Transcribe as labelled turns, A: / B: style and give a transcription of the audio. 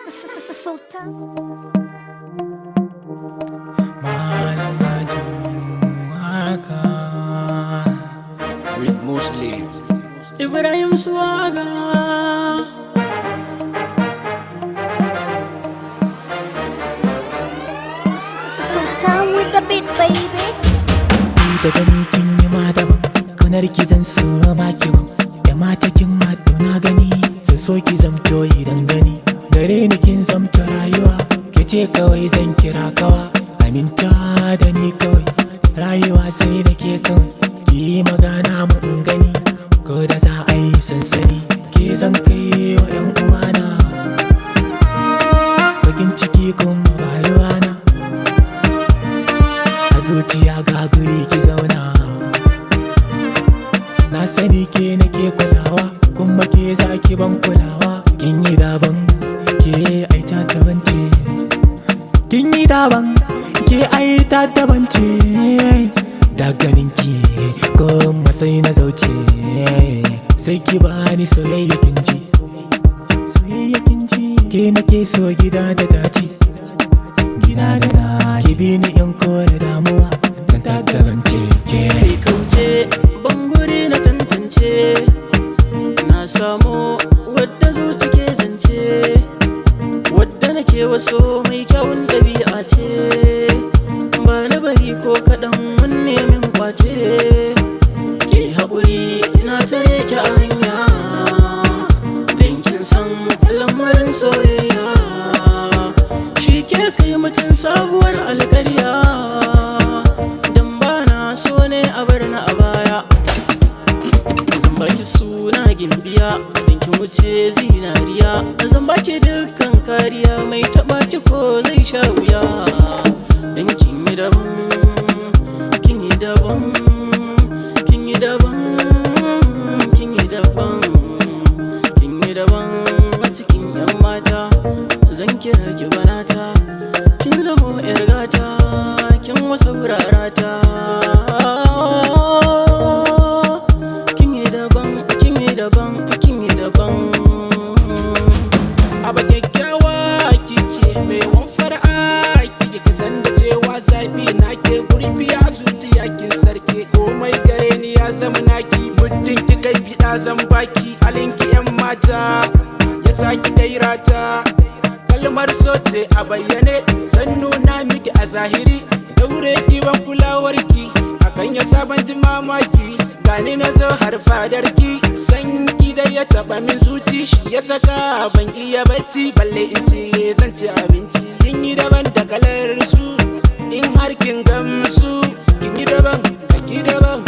A: Sultan.
B: With Muslim
C: Ibrahim Swaga.
A: Sultan with the beat, baby.
D: Da gani kin yi ma daban, kanar ki zan so ma ki ban. Ya mata kin haɗu na gani, zan so ki zamto idan gani. Gare ni kin zamta rayuwa, ke ce kawai zan kira kawa. Aminta da ni kawai, rayuwa sai da ke kawai. Ki yi magana mu in gani, ko da za a yi sansani. Ke zan kai wa 'yan uwana, bakin ciki kun rayuwana. A zuciya ga guri ki zauna, na sani ke nake kulawa, kuma ke zaki ban kulawa. Kin yi daban, ke aita daban ce. Kin yi daban, ke aita daban ce. Da ganin ki kuma sai na zauce, sai ki bani soyayya kin ji. Soyayya kin ji, ke nake so gida da daji. Gida da daji, ki bi ni in kore damuwa, dan ta garance ke.
C: Kai kauce bangure na tantance, na samu wadda zuci ke zance, wadda nake waso mai kyawun ɗabi'a ce. Ba na bari ko kaɗan wanne min kwace, ki haƙuri ina tare ki a hanya, don kin san lamarin soyayya shi ke kai mutum sabuwar alƙarya. Dan ba na so ne a bar na a baya, zan baki suna gimbiya, don kin wuce zinariya. Zan baki dukkan kariya, mai taɓa ki ko zai sha wuya. Dan kin yi daban, kin yi daban, kin yi daban, kin yi daban, kin yi daban a cikin 'yan mata. Zan kira ki banata, kin zamo 'yar gata, kin wasa wurarata. Kin yi daban, kin yi daban, kin yi daban.
E: Aba kyakkyawa kike mai wan fara'a kike, kisan da cewa zaɓi na ke gurbi a zuciya kin sarki. Komai gare ni ya zama naki, muddin ki kai gida zan baki. Halinki 'yan mata ya saki gairata, kalmar soce a bayyane zan nuna miki a zahiri. Daure ki ban kulawarki, hakan ya saban ji mamaki. Gani na zo har fadarki, san ki da ya taba min zuci, shi ya saka ban iya bacci. Balle in ce zan ci abinci, kin yi daban da kalar su. In har kin gamsu, kin yi daban, ki daban.